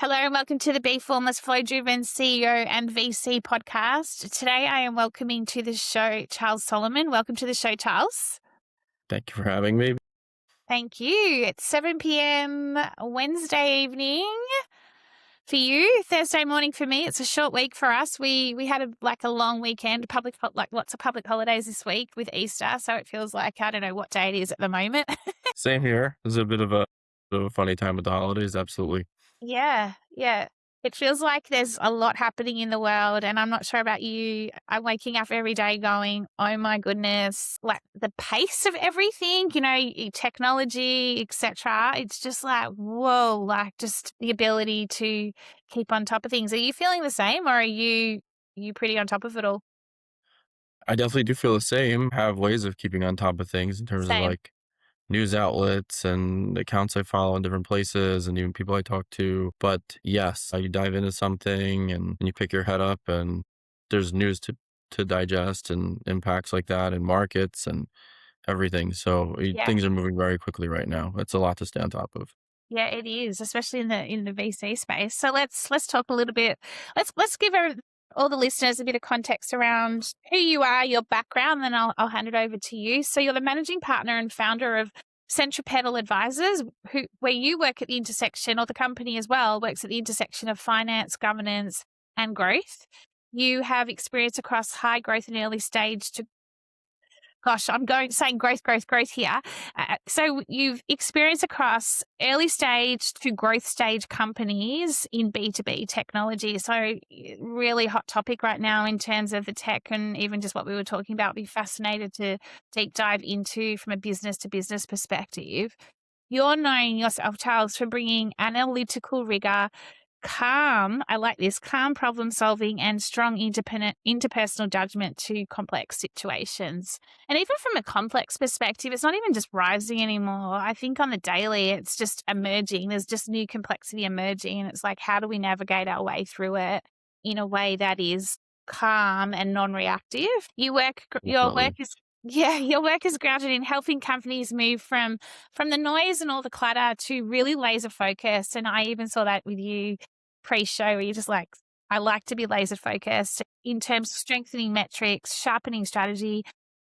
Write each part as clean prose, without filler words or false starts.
Hello and welcome to the Be Formless Flow Driven CEO and VC podcast. Today I am welcoming to the show Charles Solomon. Welcome to the show, Charles. Thank you for having me. Thank you. It's 7 p.m. Wednesday evening for you, Thursday morning for me. It's a short week for us. We had a long weekend, lots of public holidays this week with Easter, so it feels like I don't know what day it is at the moment. Same here. This is a bit of a funny time with the holidays. Absolutely. Yeah. It feels like there's a lot happening in the world, and I'm not sure about you. I'm waking up every day going, oh my goodness, like the pace of everything, technology, etc. It's just like, whoa, like just the ability to keep on top of things. Are you feeling the same, or are you pretty on top of it all? I definitely do feel the same. Have ways of keeping on top of things in terms of Same. like news outlets and accounts I follow in different places and even people I talk to. But yes, you dive into something and you pick your head up and there's news to digest and impacts like that and markets and everything. So Yeah. things are moving very quickly right now. It's a lot to stay on top of. Yeah, it is, especially in the VC space. So let's talk a little bit. Let's give all the listeners a bit of context around who you are, your background, then I'll hand it over to you. So you're the managing partner and founder of Centripetal Advisors, where you work at the intersection, or the company as well works at the intersection of finance, governance, and growth. You have experience across high growth and early stage to I'm saying growth here. So you've experienced across early stage to growth stage companies in B2B technology. So really hot topic right now in terms of the tech and even just what we were talking about. Be fascinated to deep dive into from a business to business perspective. You're knowing yourself, Charles, for bringing analytical rigor, calm problem solving and strong independent interpersonal judgment to complex situations. And even from a complex perspective, it's not even just rising anymore. I think on the daily, it's just emerging. There's just new complexity emerging. And it's like, how do we navigate our way through it in a way that is calm and non-reactive? Your work Definitely. is your work is grounded in helping companies move from the noise and all the clutter to really laser focused. And I even saw that with you pre-show where you're just like, I like to be laser focused in terms of strengthening metrics, sharpening strategy,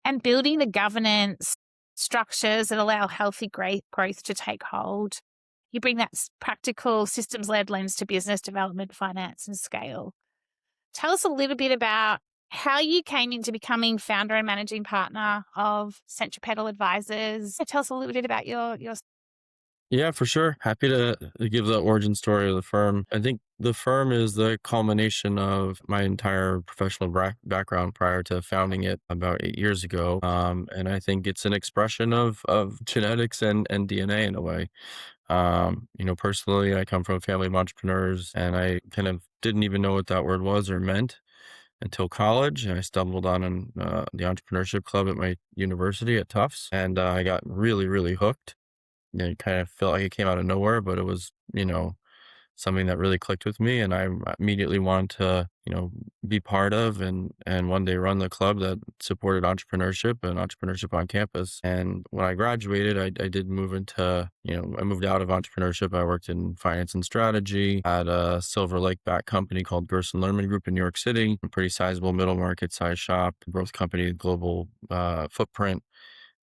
and building the governance structures that allow healthy growth to take hold. You bring that practical systems-led lens to business development, finance, and scale. Tell us a little bit about how you came into becoming founder and managing partner of Centripetal Advisors. Tell us a little bit about your. Yeah, for sure. Happy to give the origin story of the firm. I think the firm is the culmination of my entire professional background prior to founding it about 8 years ago. And I think it's an expression of genetics and DNA in a way. Personally, I come from a family of entrepreneurs and I kind of didn't even know what that word was or meant until college. And I stumbled on the entrepreneurship club at my university at Tufts. And I got really, really hooked. It kind of felt like it came out of nowhere, but it was, something that really clicked with me, and I immediately wanted to, be part of and one day run the club that supported entrepreneurship and entrepreneurship on campus. And when I graduated, I did move into, I moved out of entrepreneurship. I worked in finance and strategy at a Silver Lake backed company called Gerson Lerman Group in New York City, a pretty sizable middle market size shop, growth company, global footprint.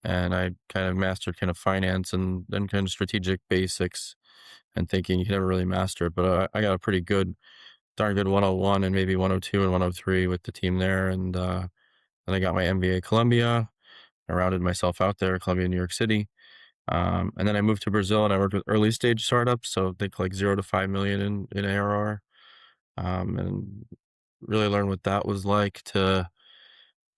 And I kind of mastered kind of finance and then kind of strategic basics and thinking. You can never really master it, but I got a darn good 101 and maybe 102 and 103 with the team there. And then I got my MBA at Columbia. I rounded myself out there, Columbia, New York City. And then I moved to Brazil and I worked with early stage startups. So think like 0 to 5 million in ARR. And really learned what that was like to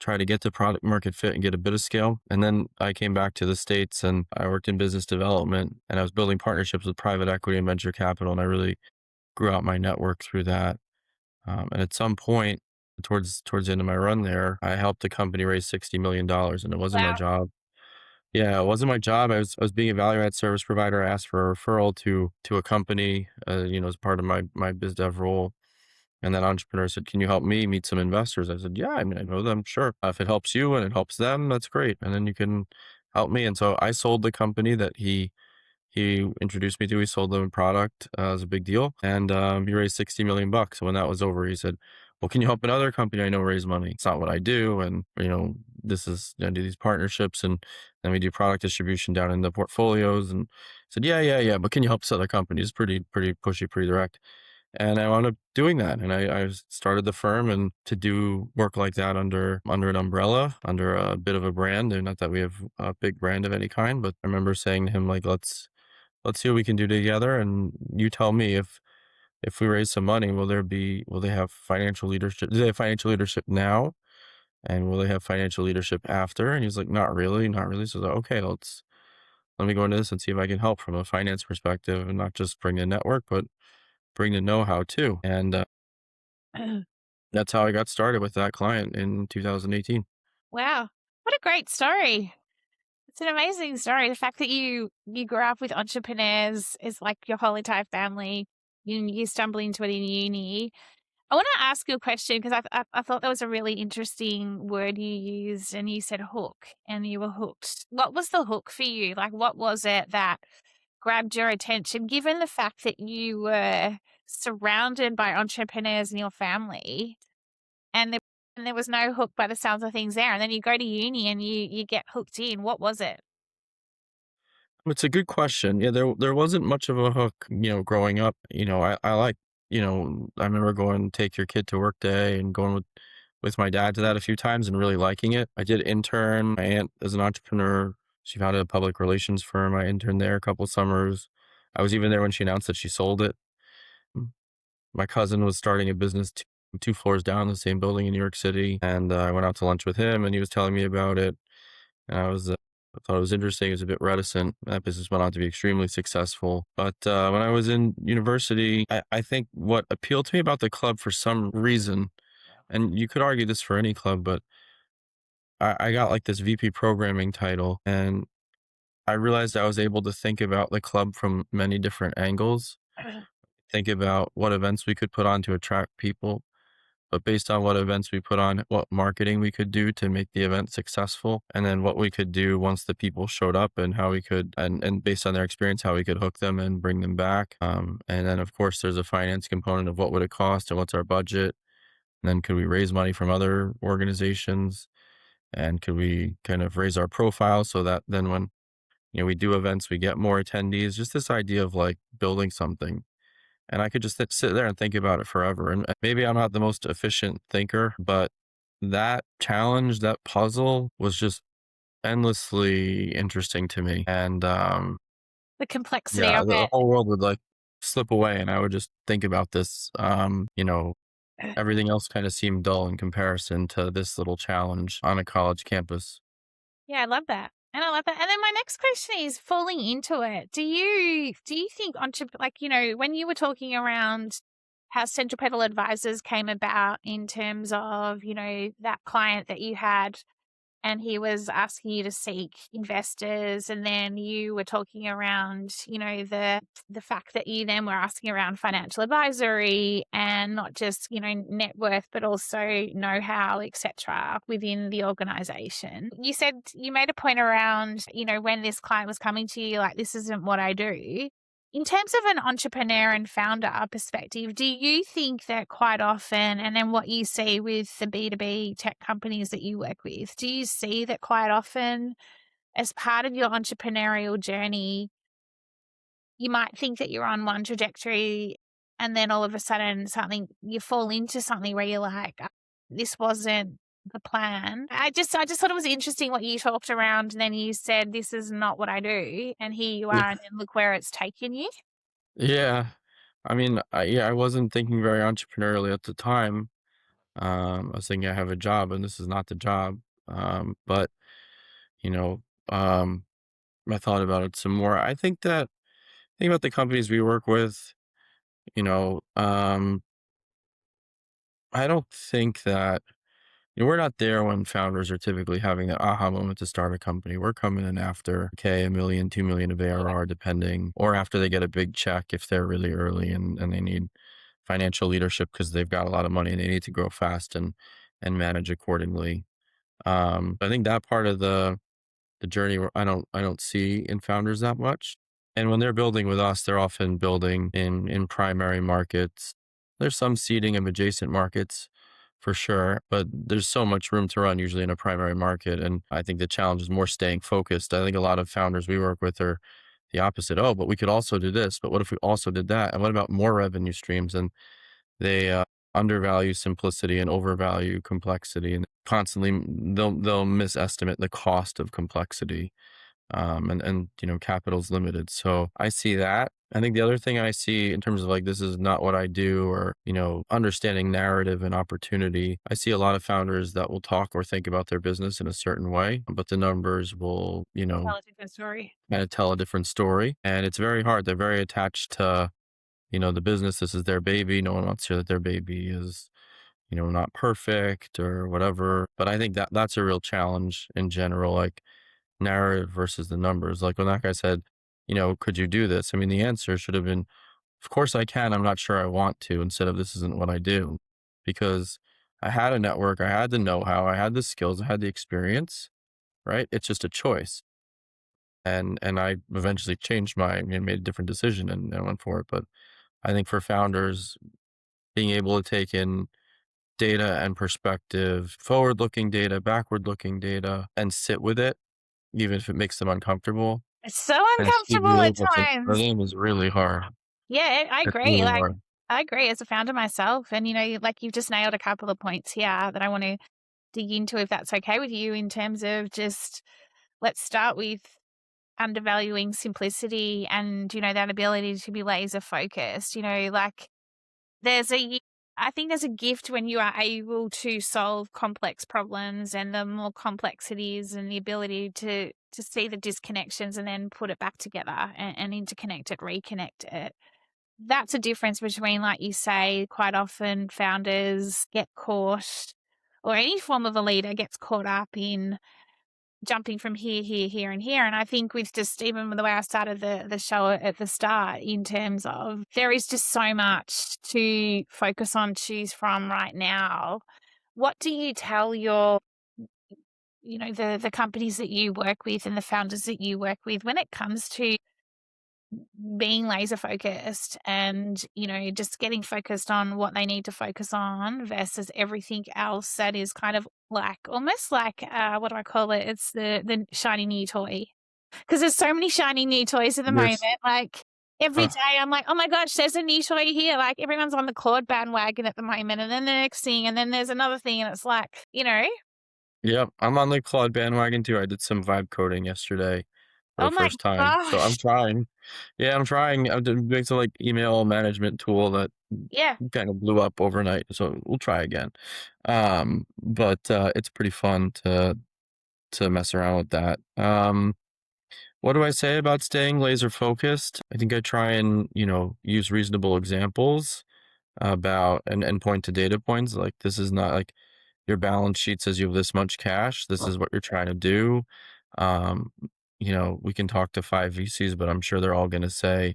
try to get to product market fit and get a bit of scale. And then I came back to the States and I worked in business development and I was building partnerships with private equity and venture capital. And I really grew out my network through that. And at some point towards the end of my run there, I helped the company raise $60 million and it wasn't my Wow. job. Yeah, it wasn't my job. I was being a value add service provider. I asked for a referral to a company, as part of my biz dev role. And that entrepreneur said, "Can you help me meet some investors?" I said, "Yeah, I mean, I know them. Sure. If it helps you and it helps them, that's great. And then you can help me." And so I sold the company that he he introduced me to. He sold them a product. It was a big deal, and he raised 60 million bucks. So when that was over, he said, "Well, can you help another company I know raise money? It's not what I do, and this is I do these partnerships, and then we do product distribution down in the portfolios." And I said, "Yeah, yeah, yeah, but can you help this other company?" It's pretty pushy, pretty direct. And I wound up doing that, and I started the firm and to do work like that under an umbrella, under a bit of a brand. And not that we have a big brand of any kind, but I remember saying to him, like, let's see what we can do together, and you tell me if we raise some money, will they have financial leadership? Do they have financial leadership now, and will they have financial leadership after? And he's like, not really, not really. So I was like, okay, let me go into this and see if I can help from a finance perspective, and not just bring the network, but bring the know-how too. And that's how I got started with that client in 2018. Wow. What a great story. It's an amazing story. The fact that you grew up with entrepreneurs is like your whole entire family. You stumble into it in uni. I want to ask you a question because I thought that was a really interesting word you used, and you said hook, and you were hooked. What was the hook for you? Like, what was it that grabbed your attention, given the fact that you were surrounded by entrepreneurs in your family, and there was no hook by the sounds of things there, and then you go to uni and you get hooked in. What was it? It's a good question. Yeah, there wasn't much of a hook, growing up. I like, I remember going take your kid to work day and going with my dad to that a few times and really liking it. I did intern. My aunt is an entrepreneur. She founded a public relations firm. I interned there a couple summers. I was even there when she announced that she sold it. Mm. My cousin was starting a business two floors down in the same building in New York City, and I went out to lunch with him, and he was telling me about it. And I thought it was interesting. He was a bit reticent. That business went on to be extremely successful. But when I was in university, I think what appealed to me about the club for some reason, and you could argue this for any club, but I got like this VP programming title, and I realized I was able to think about the club from many different angles. Think about what events we could put on to attract people, but based on what events we put on, what marketing we could do to make the event successful, and then what we could do once the people showed up, and how we could, and based on their experience, how we could hook them and bring them back. And then of course there's a finance component of what would it cost and what's our budget. And then could we raise money from other organizations, and could we kind of raise our profile so that then when we do events, we get more attendees. Just this idea of like building something, and I could just sit there and think about it forever. And maybe I'm not the most efficient thinker, but that challenge, that puzzle was just endlessly interesting to me. And The complexity yeah, of the it. whole world would like slip away, and I would just think about this. Everything else kind of seemed dull in comparison to this little challenge on a college campus. Yeah, I love that. And I love that. And then my next question is falling into it. Do you think like, when you were talking around how Centripetal Advisors came about in terms of, that client that you had, and he was asking you to seek investors, and then you were talking around, the fact that you then were asking around financial advisory, and not just, net worth, but also know-how, etc., within the organization. You said you made a point around, when this client was coming to you, like, this isn't what I do. In terms of an entrepreneur and founder perspective, do you think that quite often, and then what you see with the B2B tech companies that you work with, do you see that quite often as part of your entrepreneurial journey, you might think that you're on one trajectory, and then all of a sudden you fall into something where you're like, this wasn't the plan. I just thought it was interesting what you talked around, and then you said, this is not what I do. And here you are, and then look where it's taken you. Yeah. I mean, I wasn't thinking very entrepreneurially at the time. I was thinking I have a job and this is not the job. But you know, um, I thought about it some more. Think about the companies we work with, you know, um, I don't think that we're not there when founders are typically having that aha moment to start a company. We're coming in after, okay, 1 million, 2 million of ARR, depending, or after they get a big check if they're really early and they need financial leadership because they've got a lot of money and they need to grow fast and manage accordingly. I think that part of the journey where I don't see in founders that much. And when they're building with us, they're often building in primary markets. There's some seeding of adjacent markets for sure, but there's so much room to run usually in a primary market. And I think the challenge is more staying focused. I think a lot of founders we work with are the opposite. Oh, but we could also do this. But what if we also did that? And what about more revenue streams? And they undervalue simplicity and overvalue complexity, and constantly they'll misestimate the cost of complexity. And capital's limited. So I see that. I think the other thing I see in terms of like this is not what I do, or understanding narrative and opportunity. I see a lot of founders that will talk or think about their business in a certain way, but the numbers will Tell a different story. kind of tell a different story, and it's very hard. They're very attached to the business. This is their baby. No one wants to hear that their baby is not perfect or whatever. But I think that that's a real challenge in general. Like narrative versus the numbers. Like when that guy said, could you do this? I mean, the answer should have been, of course I can. I'm not sure I want to, instead of this isn't what I do. Because I had a network, I had the know how, I had the skills, I had the experience, right? It's just a choice. And I eventually changed made a different decision and went for it. But I think for founders, being able to take in data and perspective, forward looking data, backward looking data, and sit with it, even if it makes them uncomfortable, It's so and see uncomfortable real at difference. The times. game is really hard. Yeah, I It's agree. really Like, hard. I agree as a founder myself. And, like you've just nailed a couple of points here that I want to dig into, if that's okay with you, in terms of just let's start with undervaluing simplicity and, that ability to be laser focused. Like there's a, I think there's a gift when you are able to solve complex problems, and the more complex it is, and the ability to see the disconnections and then put it back together and interconnect it, reconnect it. That's a difference between, like you say, quite often founders get caught, or any form of a leader gets caught up in jumping from here, and here. And I think with just even the way I started the show at the start, in terms of there is just so much to focus on, choose from right now. What do you tell your, the companies that you work with and the founders that you work with when it comes to being laser focused and, just getting focused on what they need to focus on versus everything else that is kind of like almost like, what do I call it? It's the shiny new toy. Because there's so many shiny new toys at the moment. There's Like every uh, day I'm like, oh my gosh, there's a new toy here. Like everyone's on the Claude bandwagon at the moment. And then the next thing, and then there's another thing. And it's like, yep, I'm on the Claude bandwagon too. I did some vibe coding yesterday for the oh my first time, so I'm gosh. trying. Yeah, I'm trying. I'm doing some like email management tool that Yeah. kind of blew up overnight, so we'll try again. But it's pretty fun to mess around with that. What do I say about staying laser focused? I think I try and, use reasonable examples about and point to data points. Like this is not like your balance sheet says you have this much cash. This is what you're trying to do. Um, we can talk to 5 VCs, but I'm sure they're all going to say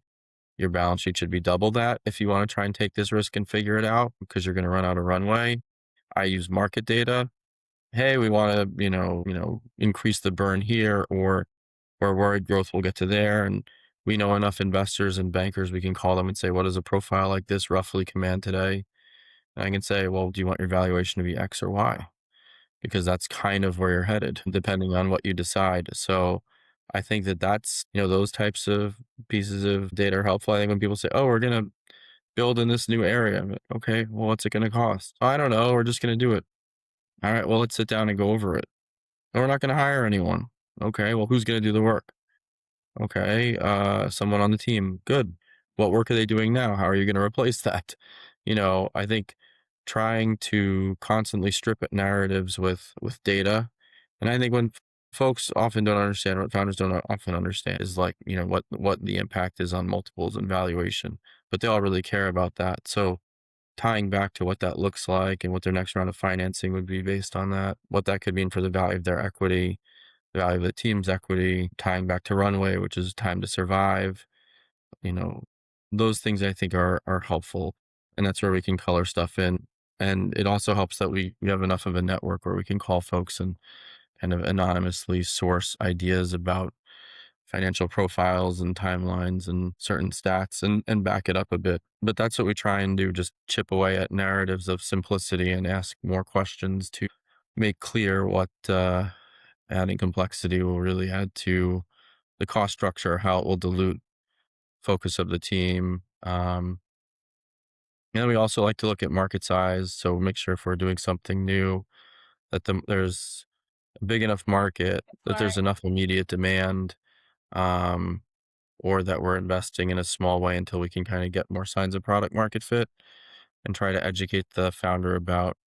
your balance sheet should be double that if you want to try and take this risk and figure it out, because you're going to run out of runway. I use market data. Hey, we want to, increase the burn here, or we're worried growth will get to there. And we know enough investors and bankers, we can call them and say, what does a profile like this roughly command today? And I can say, well, do you want your valuation to be X or Y? Because that's kind of where you're headed, depending on what you decide. So I think that that's, those types of pieces of data are helpful. I think when people say, oh, we're going to build in this new area, I'm like, okay, well, what's it going to cost? I don't know. We're just going to do it. All right, well, let's sit down and go over it. And we're not going to hire anyone. Okay, well, who's going to do the work? Okay, someone on the team. Good. What work are they doing now? How are you going to replace that? I think trying to constantly strip at narratives with data, and I think when folks often don't understand, what founders don't often understand, is like what the impact is on multiples and valuation, but they all really care about that. So tying back to what that looks like and what their next round of financing would be based on that, what that could mean for the value of their equity, the value of the team's equity, tying back to runway, which is time to survive, you know, those things I think are helpful. And that's where we can color stuff in. And it also helps that we have enough of a network where we can call folks and kind of anonymously source ideas about financial profiles and timelines and certain stats and back it up a bit. But that's what we try and do, just chip away at narratives of simplicity and ask more questions to make clear what adding complexity will really add to the cost structure, how it will dilute focus of the team. And we also like to look at market size. So make sure if we're doing something new that there's a big enough market, that Right. there's enough immediate demand, um, or that we're investing in a small way until we can kind of get more signs of product market fit and try to educate the founder about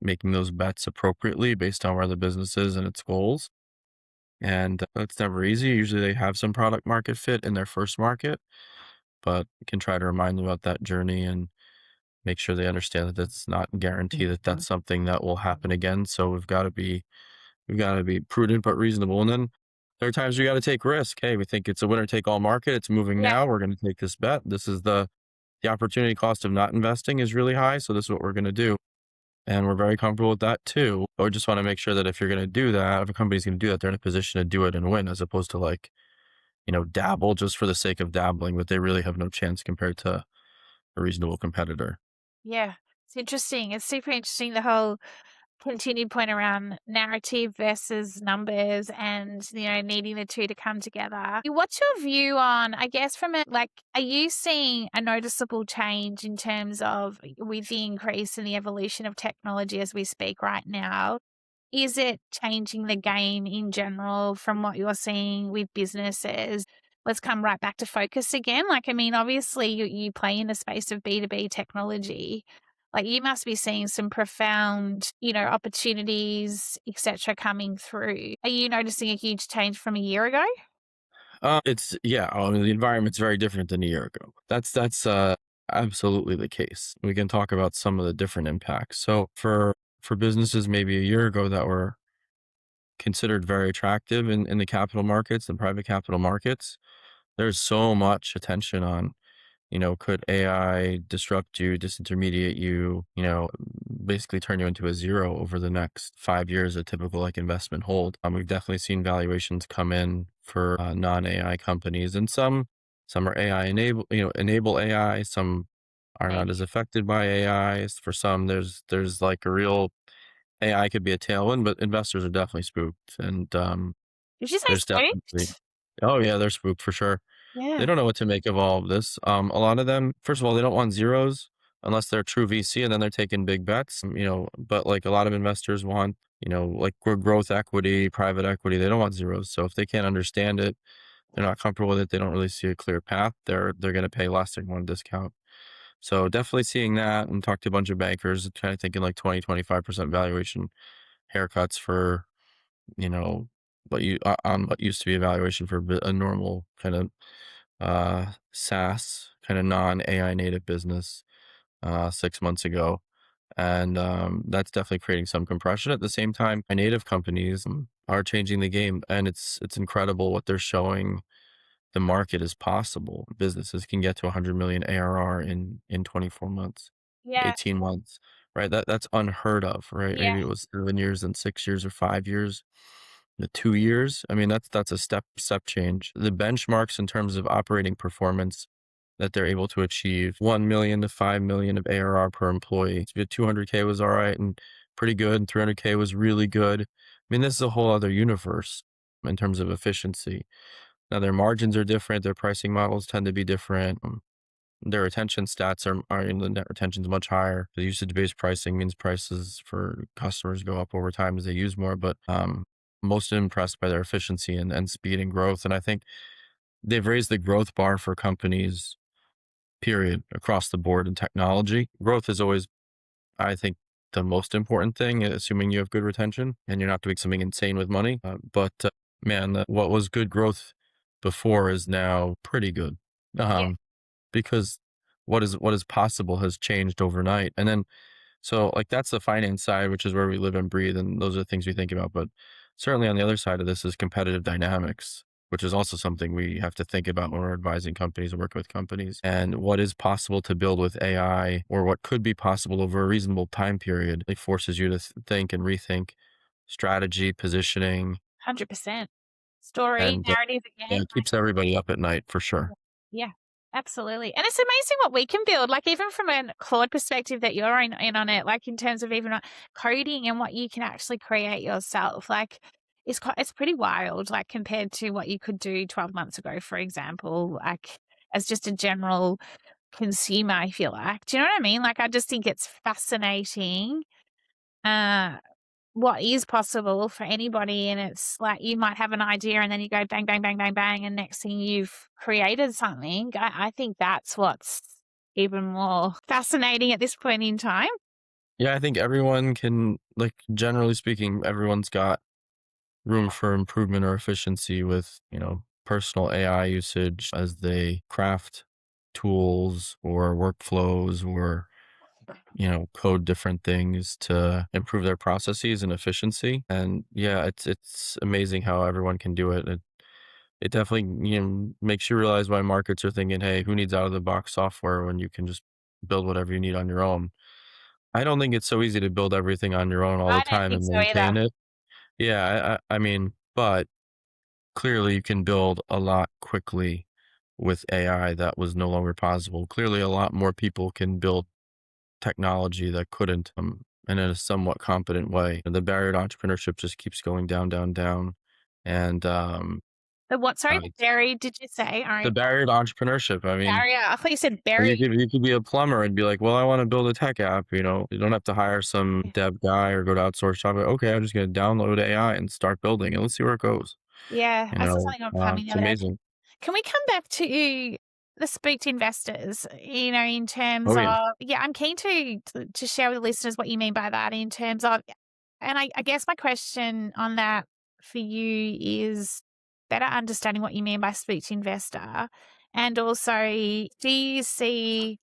making those bets appropriately based on where the business is and its goals. And it's never easy. Usually they have some product market fit in their first market, but you can try to remind them about that journey and make sure they understand that that's not guarantee that that's something that will happen again. So we've got to be prudent but reasonable. And then there are times we got to take risk. Hey, we think it's a winner take all market. It's moving Yeah. now. We're going to take this bet. This is the opportunity cost of not investing is really high. So this is what we're going to do. And we're very comfortable with that too. But we just want to make sure that if you're going to do that, if a company's going to do that, they're in a position to do it and win, as opposed to like, dabble just for the sake of dabbling, but they really have no chance compared to a reasonable competitor. Yeah. It's interesting. It's super interesting, the whole continued point around narrative versus numbers and, needing the two to come together. What's your view on, I guess, from it, like, are you seeing a noticeable change in terms of with the increase in the evolution of technology as we speak right now? Is it changing the game in general from what you're seeing with businesses? Let's come right back to focus again. Like, I mean, obviously you play in the space of B2B technology. Like, you must be seeing some profound, opportunities, etc., coming through. Are you noticing a huge change from a year ago? It's yeah. I mean, the environment's very different than a year ago. That's absolutely the case. We can talk about some of the different impacts. So for businesses maybe a year ago that were considered very attractive in the capital markets and private capital markets, there's so much attention on, could AI disrupt you, disintermediate you, basically turn you into a zero over the next 5 years, a typical like investment hold. We've definitely seen valuations come in for non-AI companies, and some are AI enable AI. Some are Right. not as affected by AI. For some, there's like a real AI could be a tailwind, but investors are definitely spooked, and Did you say there's definitely spooked? oh yeah, they're spooked for sure. They Yeah. don't know what to make of all of this. A lot of them, first of all, they don't want zeros unless they're true VC, and then they're taking big bets. But like a lot of investors want, like growth equity, private equity. They don't want zeros. So if they can't understand it, they're not comfortable with it. They don't really see a clear path. They're going to pay less. They want a discount. So definitely seeing that, and talk to a bunch of bankers, kind of thinking like 20, 25% valuation haircuts for, you know, on what used to be a valuation for a normal kind of SaaS kind of non AI native business 6 months ago. And that's definitely creating some compression. At the same time, native companies are changing the game, and it's incredible what they're showing the market is possible. Businesses can get to 100 million ARR in 24 months, Yeah. 18 months, right? That's unheard of, right? Yeah. Maybe it was 7 years and 6 years or 5 years. The 2 years, I mean, that's a step change. The benchmarks in terms of operating performance that they're able to achieve, 1 million to 5 million of ARR per employee. So 200K was all right and pretty good, and 300K was really good. I mean, this is a whole other universe in terms of efficiency. Now their margins are different. Their pricing models tend to be different. Their retention stats are in the net retention is much higher. The usage-based pricing means prices for customers go up over time as they use more, but most impressed by their efficiency and speed and growth. And I think they've raised the growth bar for companies, period, across the board in technology. Growth is always, I think, the most important thing, assuming you have good retention and you're not doing something insane with money. But man, what was good growth before is now pretty good. Yeah. Um, because what is possible has changed overnight. And then so like that's the finance side, which is where we live and breathe, and those are the things we think about. But certainly on the other side of this is competitive dynamics, which is also something we have to think about when we're advising companies and working with companies. And what is possible to build with AI, or what could be possible over a reasonable time period. It forces you to think and rethink strategy, positioning, 100%. Story, And narrative yeah, again. it keeps everybody up at night for sure. Yeah, absolutely. And it's amazing what we can build, like even from a Claude perspective that you're in on it, like in terms of even coding and what you can actually create yourself. Like it's pretty wild, like compared to what you could do 12 months ago, for example, like as just a general consumer, I feel like. Do you know what I mean? Like I just think it's fascinating. Uh what is possible for anybody. And it's like you might have an idea and then you go bang, bang, bang, bang, bang. And next thing you've created something. I think that's what's even more fascinating at this point in time. Yeah, I think everyone can, like, generally speaking, everyone's got room for improvement or efficiency with, personal AI usage as they craft tools or workflows or, code different things to improve their processes and efficiency. And yeah, it's amazing how everyone can do it. It definitely, makes you realize why markets are thinking, hey, who needs out of the box software when you can just build whatever you need on your own? I don't think it's so easy to build everything on your own all the I don't time think and so either. maintain it. Yeah, I mean, but clearly you can build a lot quickly with AI that was no longer possible. Clearly, a lot more people can build technology that couldn't, and in a somewhat competent way. The barrier to entrepreneurship just keeps going down, down, down. And The what? Sorry, the it's berry, did you say? All the right. barrier to entrepreneurship. I mean, Barrier. I thought you said you berry. could you could be a plumber and be like, "Well, I wanna build a tech app," you know? You don't have to hire some dev guy or go to outsource shop. Like, "Okay, I'm just gonna download AI and start building, and let's see where it goes." Yeah, I saw something on plumbing the It's other day. amazing. Can we come back to the spooked investors, in terms Oh, yeah. of yeah, I'm keen to share with the listeners what you mean by that in terms of and I guess my question on that for you is better understanding what you mean by spooked investor, and also, do you see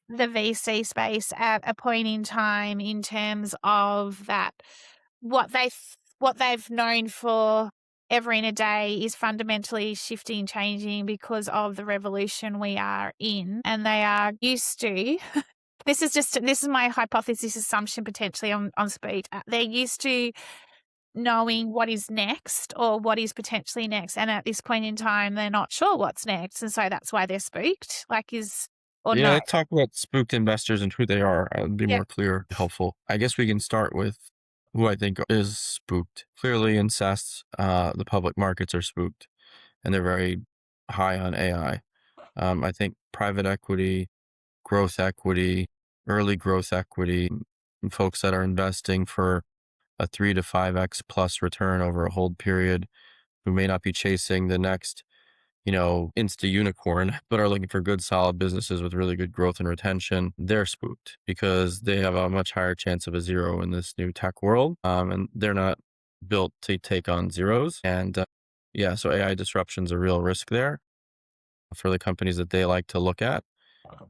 the VC space at a point in time in terms of that what they've known for ever in a day is fundamentally shifting, changing because of the revolution we are in, and they are used to this is my hypothesis assumption potentially on speed. They're used to knowing what is next or what is potentially next, and at this point in time, they're not sure what's next, and so that's why they're spooked. Like, is or Yeah, no? let's talk about spooked investors and who they are. Be Yeah, more clear, helpful. I guess we can start with who I think is spooked. Clearly, in SaaS, the public markets are spooked, and they're very high on AI. I think private equity, growth equity, early growth equity, folks that are investing for a 3 to 5x plus return over a hold period, who may not be chasing the next, insta unicorn, but are looking for good, solid businesses with really good growth and retention. They're spooked because they have a much higher chance of a zero in this new tech world. And they're not built to take on zeros. And yeah, so AI disruption's a real risk there for the companies that they like to look at.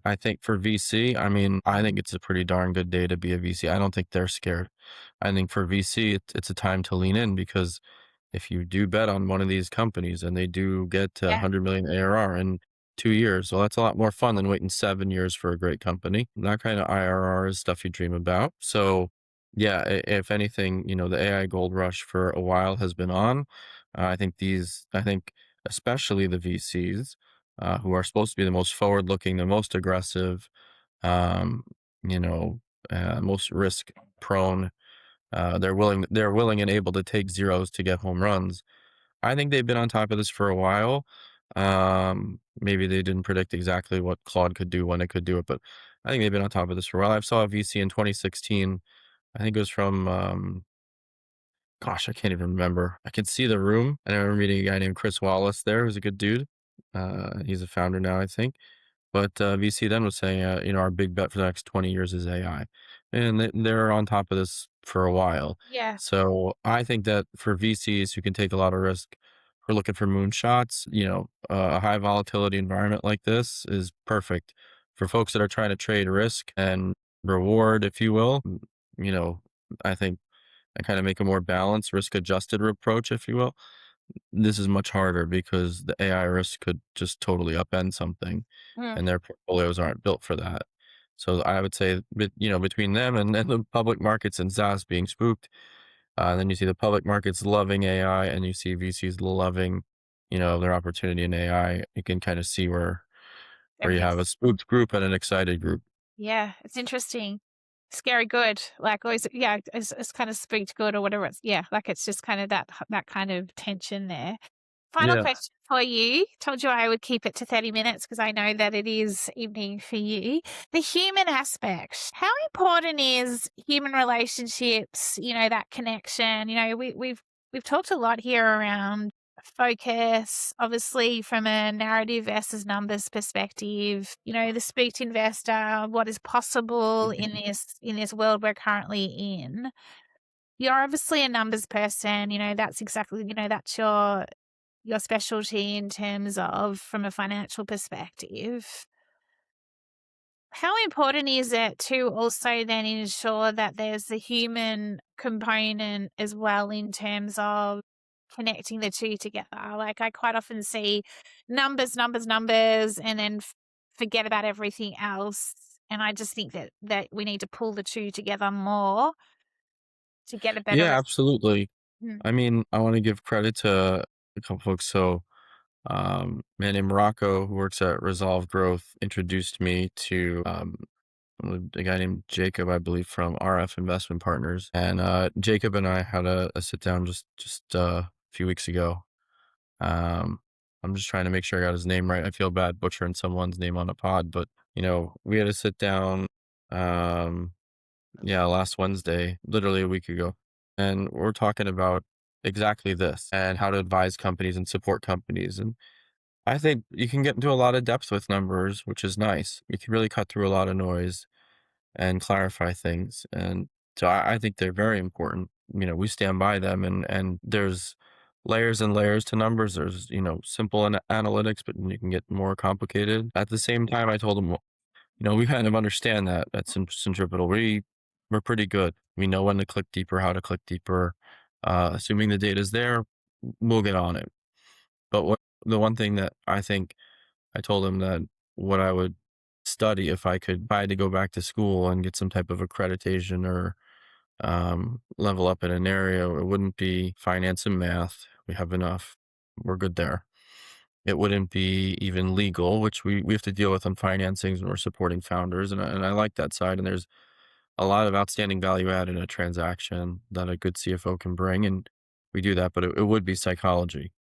I think for VC, I mean, I think it's a pretty darn good day to be a VC. I don't think they're scared. I think for VC, it's a time to lean in because if you do bet on one of these companies and they do get to yeah. 100 million ARR in 2 years, well, that's a lot more fun than waiting 7 years for a great company. That kind of IRR is stuff you dream about. So, yeah, if anything, the AI gold rush for a while has been on. I think especially the VCs, who are supposed to be the most forward looking, the most aggressive, um, you know, most risk prone, they're willing and able to take zeros to get home runs. I think they've been on top of this for a while. Maybe they didn't predict exactly what Claude could do when it could do it, but I think they've been on top of this for a while. I saw a VC in 2016. I think it was from, gosh, I can't even remember. I can see the room, and I remember meeting a guy named Chris Wallace there, who's a good dude. He's a founder now, I think. But VC then was saying, our big bet for the next 20 years is AI. And they're on top of this for a while. Yeah. So I think that for VCs who can take a lot of risk, who are looking for moonshots, a high volatility environment like this is perfect. For folks that are trying to trade risk and reward, if you will, you know, I think I kind of make a more balanced risk adjusted approach, if you will. This is much harder because the AI risk could just totally upend something, Mm. and their portfolios aren't built for that. So I would say, between them and the public markets and SaaS being spooked, Then you see the public markets loving AI, and you see VCs loving, their opportunity in AI. You can kind of see where you have a Everything's spooked group and an excited group. yeah, it's interesting. Scary good, like always, yeah, it's kind of spooked good or whatever it's yeah, like it's just kind of that kind of tension there. Final Yeah. question for you. Told you I would keep it to 30 minutes because I know that it is evening for you. The human aspect. How important is human relationships, that connection? We've talked a lot here around focus, obviously from a narrative versus numbers perspective, the spooked investor, what is possible in this world we're currently in. You're obviously a numbers person, that's exactly, that's your specialty in terms of from a financial perspective. How important is it to also then ensure that there's the human component as well in terms of connecting the two together? Like I quite often see numbers, numbers, numbers, and then forget about everything else. And I just think that we need to pull the two together more to get a better Yeah, result. absolutely. Mm. I mean, I want to give credit to a couple folks. So, man named Morocco who works at Resolve Growth introduced me to a guy named Jacob, I believe, from RF Investment Partners. And Jacob and I had a sit down just a few weeks ago. Um, I'm just trying to make sure I got his name right. I feel bad butchering someone's name on a pod, but we had a sit down. Um, yeah, last Wednesday, literally a week ago, and we're talking about exactly this and how to advise companies and support companies. And I think you can get into a lot of depth with numbers, which is nice. You can really cut through a lot of noise and clarify things. And so I think they're very important. We stand by them, and there's layers and layers to numbers. There's, simple analytics, but you can get more complicated. At the same time, I told them, we kind of understand that at Centripetal. We're pretty good. We know when to click deeper, how to click deeper. Assuming the data is there, we'll get on it. But the one thing that I think I told him that what I would study if I had to go back to school and get some type of accreditation or level up in an area, it wouldn't be finance and math. We have enough. We're good there. It wouldn't be even legal, which we have to deal with on financings when we're supporting founders. And I like that side. And there's a lot of outstanding value add in a transaction that a good CFO can bring. And we do that, but it would be psychology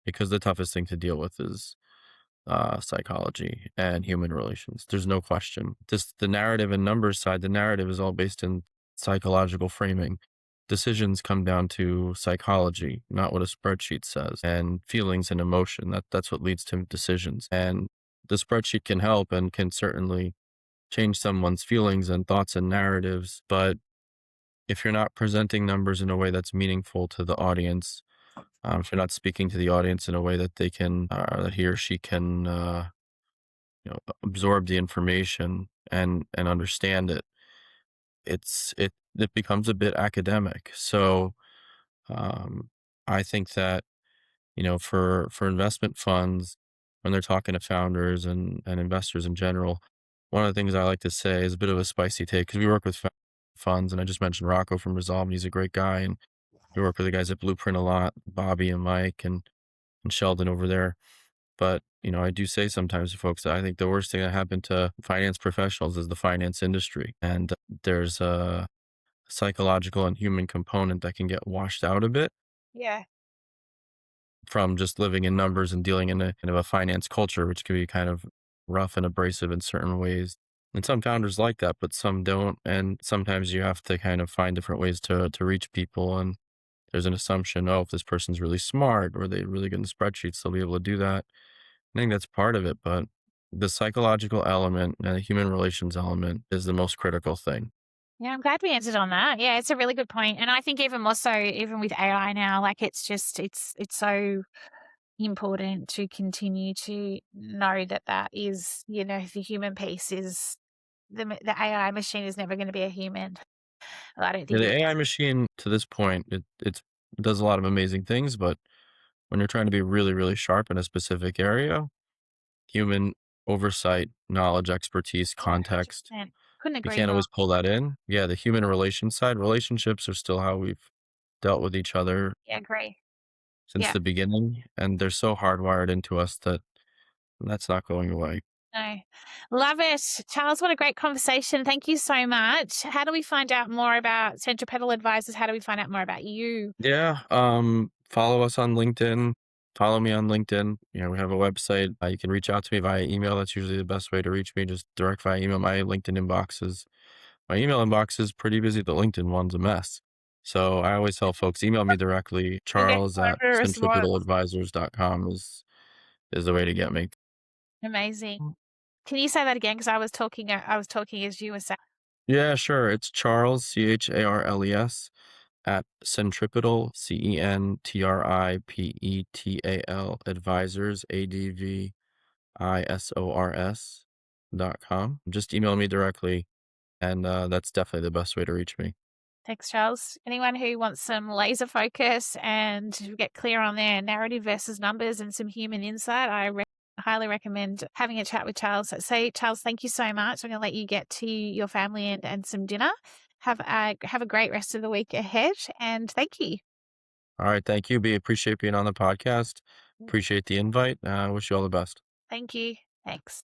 because the toughest thing to deal with is psychology and human relations. There's no question. Just the narrative and numbers side, the narrative is all based in psychological framing. Decisions come down to psychology, not what a spreadsheet says, and feelings and emotion. That's what leads to decisions. And the spreadsheet can help and can certainly change someone's feelings and thoughts and narratives. But if you're not presenting numbers in a way that's meaningful to the audience, if you're not speaking to the audience in a way that that he or she can, absorb the information and understand it, it becomes a bit academic. So, um, I think that for investment funds when they're talking to founders and investors in general, one of the things I like to say is a bit of a spicy take because we work with funds, and I just mentioned Rocco from Resolve, and he's a great guy, and we work with the guys at Blueprint a lot, Bobby and Mike and Sheldon over there. But, I do say sometimes to folks that I think the worst thing that happened to finance professionals is the finance industry. And there's a psychological and human component that can get washed out a bit Yeah. from just living in numbers and dealing in a kind of a finance culture, which can be kind of rough and abrasive in certain ways. And some founders like that, but some don't. And sometimes you have to kind of find different ways to reach people. And there's an assumption, oh, if this person's really smart or they're really good in spreadsheets, they'll be able to do that. I think that's part of it, but the psychological element and the human relations element is the most critical thing. Yeah, I'm glad we answered on that. Yeah, it's a really good point. And I think even more so, even with AI now, like it's so important to continue to know that is, the human piece is the AI machine is never going to be a human. Well, I don't Yeah, think the it AI machine to this point, it does a lot of amazing things, but when you're trying to be really, really sharp in a specific area, human oversight, knowledge, expertise, yeah, context, 100%. Couldn't you agree can't more. always pull that in. Yeah, the human relations side, relationships are still how we've dealt with each other Yeah, agree. since Yeah. the beginning, and they're so hardwired into us that that's not going away. No. Love it. Charles, what a great conversation. Thank you so much. How do we find out more about Centripetal Advisors? How do we find out more about you? Yeah, follow us on LinkedIn. Follow me on LinkedIn. We have a website. You can reach out to me via email. That's usually the best way to reach me. Just direct via email. My email inbox is pretty busy. The LinkedIn one's a mess. So I always tell folks, email me directly. You'll get Charles at whatever response. centripetaladvisors.com is the way to get me. Amazing. Can you say that again? Because I was talking as you were saying. Yeah, sure. It's Charles, Charles, at Centripetal, Centripetal advisors, advisors.com. Just email me directly, and that's definitely the best way to reach me. Thanks, Charles. Anyone who wants some laser focus and to get clear on their narrative versus numbers and some human insight, highly recommend having a chat with Charles. So, Charles, thank you so much. I'm going to let you get to your family and some dinner. Have a great rest of the week ahead, and thank you. All right, thank you. Appreciate being on the podcast. Appreciate the invite. I wish you all the best. Thank you. Thanks.